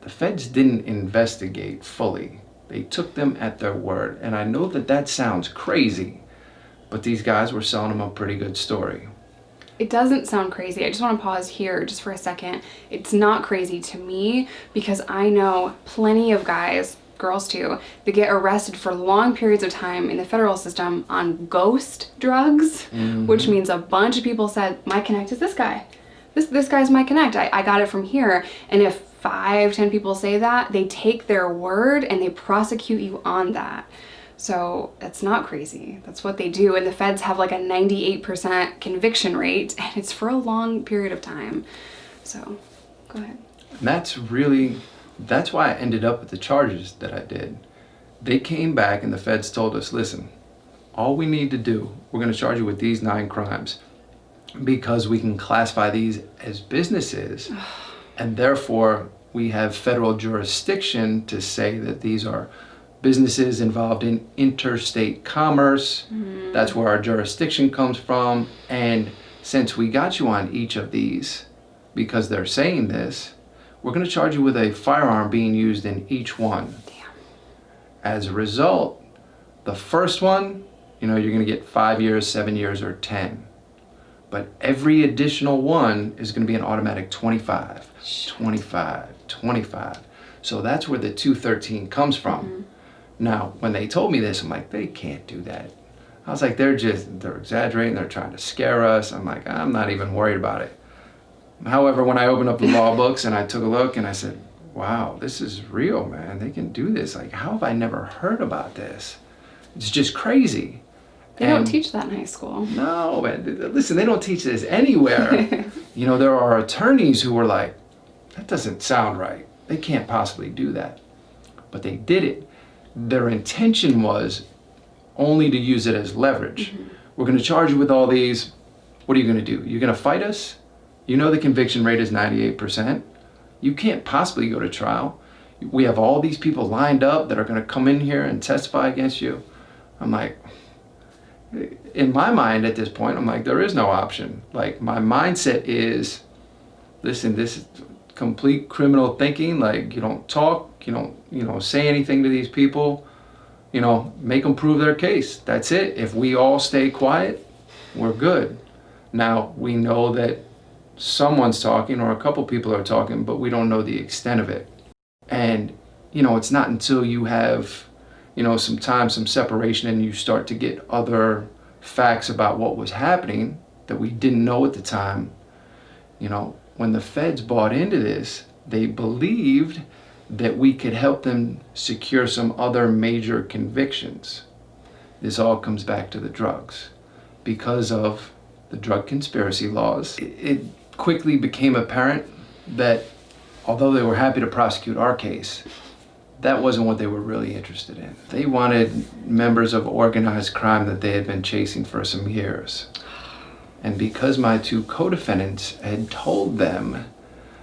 The feds didn't investigate fully. They took them at their word. And I know that sounds crazy, but these guys were selling them a pretty good story. It doesn't sound crazy. I just want to pause here just for a second. It's not crazy to me because I know plenty of guys, girls too, that get arrested for long periods of time in the federal system on ghost drugs, which means a bunch of people said, my connect is this guy. This guy's my connect. I got it from here. And if 5-10 people say that, they take their word and they prosecute you on that. So that's not crazy. That's what they do. And the feds have like a 98% conviction rate, and it's for a long period of time. So go ahead. And that's why I ended up with the charges that I did. They came back and the feds told us, listen, all we need to do, we're going to charge you with these 9 crimes because we can classify these as businesses, and therefore we have federal jurisdiction to say that these are businesses involved in interstate commerce. That's where our jurisdiction comes from. And since we got you on each of these, because they're saying this, we're going to charge you with a firearm being used in each one. Damn. As a result, the first one, you're going to get 5 years, 7 years, or 10. But every additional one is going to be an automatic 25, 25, 25. So that's where the 213 comes from. Now, when they told me this, I'm like, they can't do that. I was like, they're exaggerating, they're trying to scare us. I'm like, I'm not even worried about it. However, when I opened up the law books and I took a look and I said, wow, this is real, man. They can do this. Like, how have I never heard about this? It's just crazy. They don't teach that in high school. No, man. Listen, they don't teach this anywhere. There are attorneys who were like, that doesn't sound right. They can't possibly do that. But they did it. Their intention was only to use it as leverage. We're going to charge you with all these. What are you going to do? You're going to fight us? The conviction rate is 98%. You can't possibly go to trial. We have all these people lined up that are going to come in here and testify against you. I'm like, in my mind at this point, I'm like, there is no option. Like, my mindset is, listen, this is complete criminal thinking. Like, you don't talk, you don't say anything to these people, make them prove their case. That's it. If we all stay quiet, we're good. Now, we know that someone's talking or a couple people are talking, but we don't know the extent of it. And, it's not until you have, some time, some separation, and you start to get other facts about what was happening that we didn't know at the time. When the feds bought into this, they believed that we could help them secure some other major convictions. This all comes back to the drugs. Because of the drug conspiracy laws, it quickly became apparent that although they were happy to prosecute our case, that wasn't what they were really interested in. They wanted members of organized crime that they had been chasing for some years. And because my 2 co-defendants had told them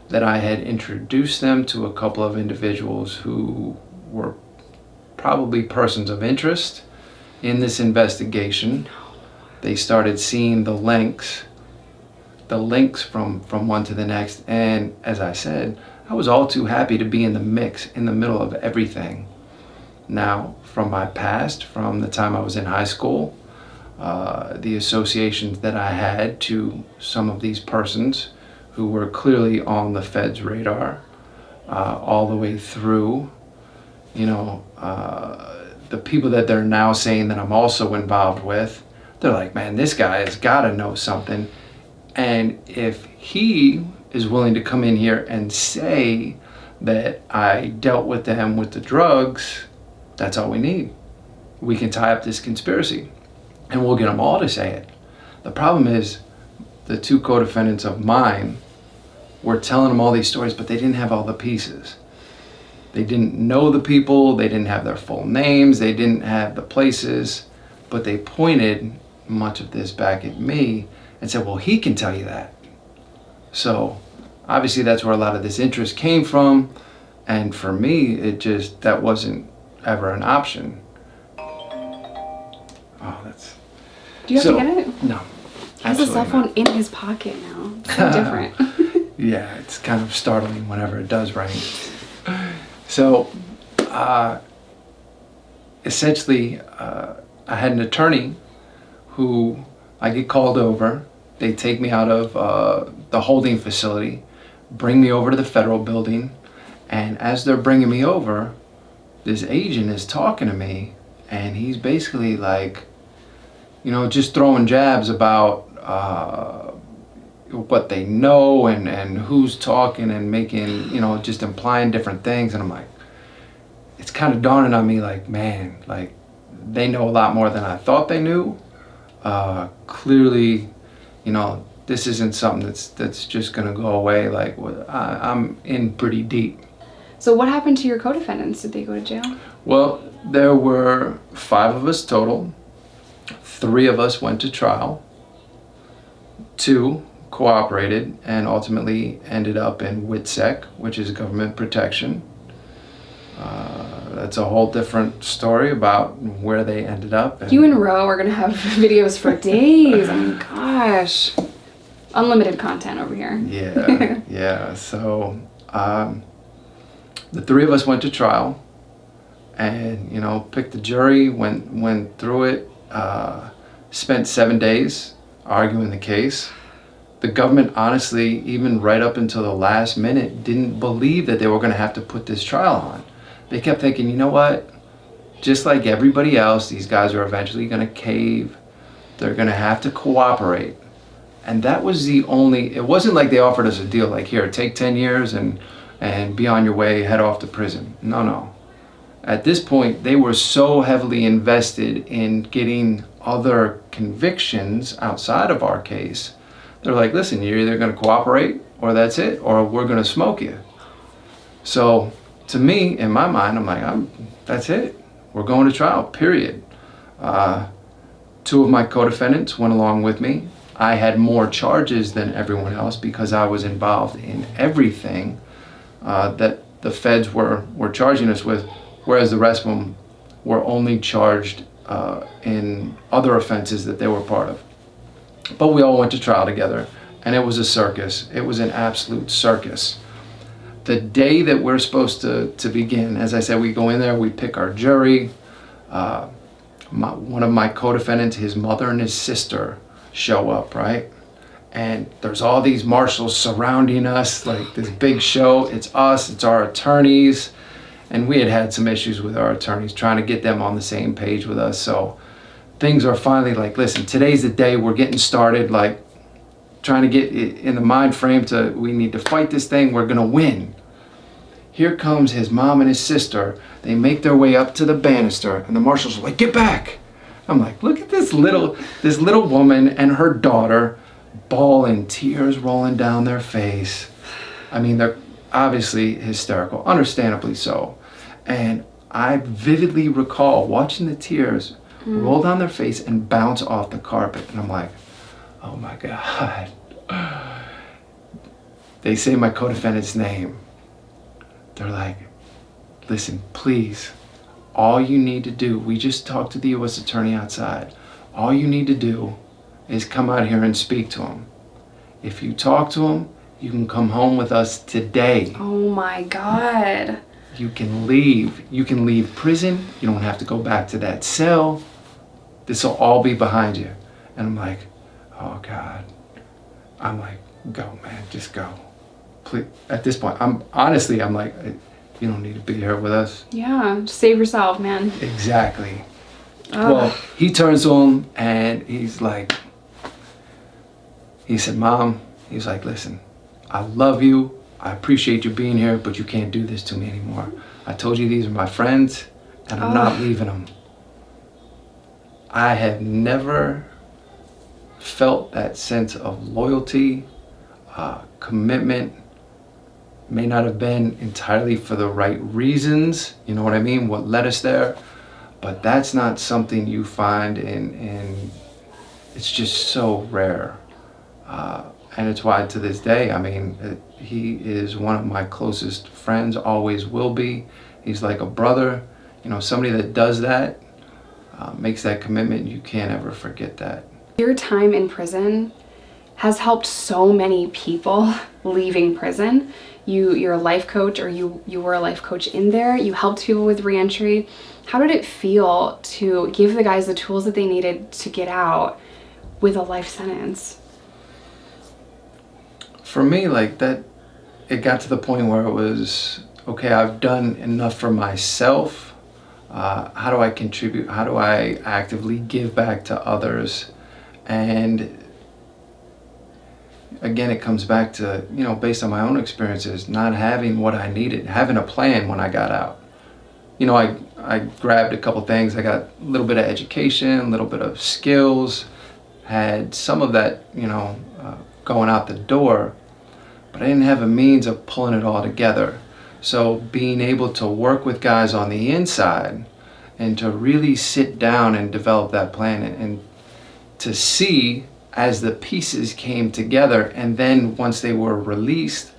that I had introduced them to a couple of individuals who were probably persons of interest in this investigation. They started seeing the links from one to the next. And as I said, I was all too happy to be in the mix, in the middle of everything. Now, from my past, from the time I was in high school, the associations that I had to some of these persons who were clearly on the Fed's radar, all the way through, the people that they're now saying that I'm also involved with, they're like, man, this guy has got to know something. And if he is willing to come in here and say that I dealt with them with the drugs, that's all we need. We can tie up this conspiracy and we'll get them all to say it. The problem is the two co-defendants of mine were telling them all these stories, but they didn't have all the pieces. They didn't know the people, they didn't have their full names, they didn't have the places, but they pointed much of this back at me and said, well, he can tell you that. So obviously that's where a lot of this interest came from. And for me, that wasn't ever an option. Oh, that's... Do you have to get it? No. He has a cell phone in his pocket now. It's so different. Yeah, it's kind of startling whenever it does ring. So, essentially, I had an attorney who I get called over. They take me out of the holding facility, bring me over to the federal building, and as they're bringing me over, this agent is talking to me, and he's basically like, just throwing jabs about what they know and who's talking and making, just implying different things. And I'm like, it's kind of dawning on me like, man, like they know a lot more than I thought they knew. Clearly, this isn't something that's just gonna go away. Like I'm in pretty deep. So what happened to your co-defendants? Did they go to jail? Well, there were 5 of us total. 3 of us went to trial. 2 cooperated and ultimately ended up in WITSEC, which is government protection. That's a whole different story about where they ended up. And you and Ro are going to have videos for days. Oh my gosh. Unlimited content over here. Yeah, yeah. So the 3 of us went to trial and, picked the jury, went through it, spent 7 days arguing the case. The government, honestly, even right up until the last minute, didn't believe that they were going to have to put this trial on. They kept thinking, you know what? Just like everybody else, these guys are eventually going to cave. They're going to have to cooperate. And that was it wasn't like they offered us a deal like, here, take 10 years and be on your way, head off to prison. No. At this point, they were so heavily invested in getting other convictions outside of our case. They're like, listen, you're either going to cooperate or that's it, or we're going to smoke you. So to me, in my mind, I'm like, that's it. We're going to trial, period. 2 of my co-defendants went along with me. I had more charges than everyone else because I was involved in everything that the feds were charging us with, whereas the rest of them were only charged in other offenses that they were part of. But we all went to trial together, and it was a circus. It was an absolute circus. The day that we're supposed to begin, as I said, we go in there, we pick our jury. One of my co-defendants, his mother and his sister show up, right? And there's all these marshals surrounding us, like this big show. It's us, it's our attorneys. And we had some issues with our attorneys, trying to get them on the same page with us. So things are finally like, listen, today's the day, we're getting started, like trying to get in the mind frame we need to fight this thing, we're gonna win. Here comes his mom and his sister. They make their way up to the banister, and the marshals are like, get back. I'm like, look at this little woman and her daughter, bawling, tears rolling down their face. I mean, they're obviously hysterical, understandably so. And I vividly recall watching the tears roll down their face and bounce off the carpet. And I'm like, oh my God. they say my co-defendant's name. They're like, listen, please, all you need to do, we just talked to the U.S. attorney outside. All you need to do is come out here and speak to him. If you talk to him, you can come home with us today. Oh my God. You can leave. You can leave prison. You don't have to go back to that cell. This will all be behind you. And I'm like, oh God. I'm like, go, man, just go. Please. At this point, I'm like, you don't need to be here with us. Yeah, just save yourself, man. Exactly. Well, he turns to him and he's like, he said, Mom, he's like, listen, I love you. I appreciate you being here, but you can't do this to me anymore. I told you these are my friends and I'm not leaving them. I have never felt that sense of loyalty, commitment. May not have been entirely for the right reasons, you know what I mean, what led us there, but that's not something you find in it's just so rare. And it's why to this day, I mean, he is one of my closest friends, always will be. He's like a brother, you know, somebody that does that, makes that commitment, you can't ever forget that. Your time in prison has helped so many people leaving prison. You're a life coach, or you were a life coach in there. You helped people with reentry. How did it feel to give the guys the tools that they needed to get out with a life sentence? For me, like that, it got to the point where it was, okay, I've done enough for myself. How do I contribute? How do I actively give back to others? And again, it comes back to, you know, based on my own experiences, not having what I needed, having a plan when I got out. You know, I grabbed a couple things. I got a little bit of education, a little bit of skills, had some of that, you know, going out the door, but I didn't have a means of pulling it all together. So being able to work with guys on the inside and to really sit down and develop that plan and to see as the pieces came together, and then once they were released,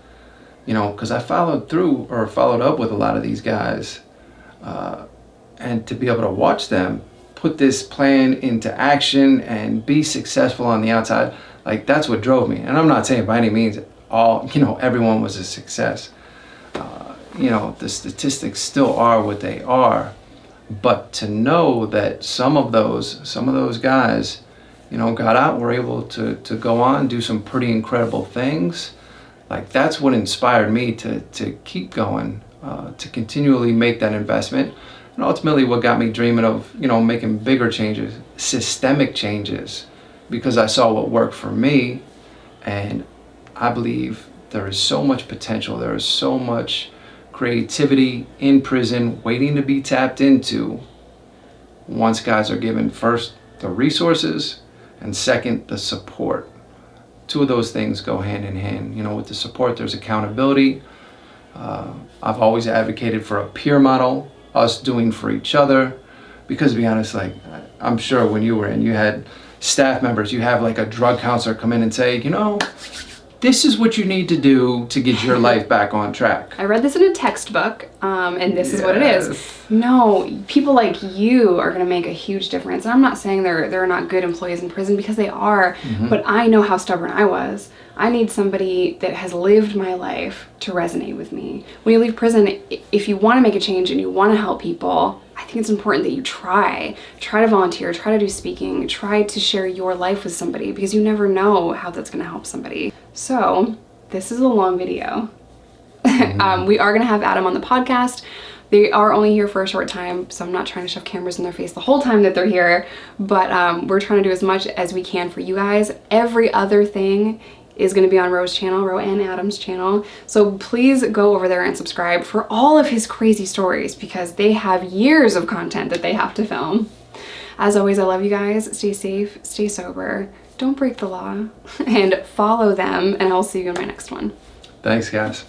you know, because I followed up with a lot of these guys, and to be able to watch them put this plan into action and be successful on the outside, like that's what drove me. And I'm not saying by any means everyone was a success. You know, the statistics still are what they are, but to know that some of those guys, you know, got out, were able to go on, do some pretty incredible things, like that's what inspired me to keep going, to continually make that investment, and ultimately what got me dreaming of, you know, making bigger changes, systemic changes, because I saw what worked for me, and I believe there is so much potential, there is so much creativity in prison waiting to be tapped into once guys are given, first, the resources, and second, the support. Two of those things go hand in hand. You know, with the support, there's accountability. I've always advocated for a peer model, us doing for each other, because to be honest, like, I'm sure when you were in, you had staff members, you have like a drug counselor come in and say, you know, this is what you need to do to get your life back on track. I read this in a textbook, and this is what it is. No, people like you are going to make a huge difference. And I'm not saying they're not good employees in prison, because they are, but I know how stubborn I was. I need somebody that has lived my life to resonate with me. When you leave prison, if you want to make a change and you want to help people, I think it's important that you try to volunteer, try to do speaking, try to share your life with somebody, because you never know how that's going to help somebody. So this is a long video. We are going to have Adam on the podcast. They are only here for a short time, so I'm not trying to shove cameras in their face the whole time that they're here, but we're trying to do as much as we can for you guys. Every other thing is going to be on Roe's channel, Roe and Adam's channel. So please go over there and subscribe for all of his crazy stories, because they have years of content that they have to film. As always, I love you guys. Stay safe, stay sober, don't break the law, and follow them, and I'll see you in my next one. Thanks, guys.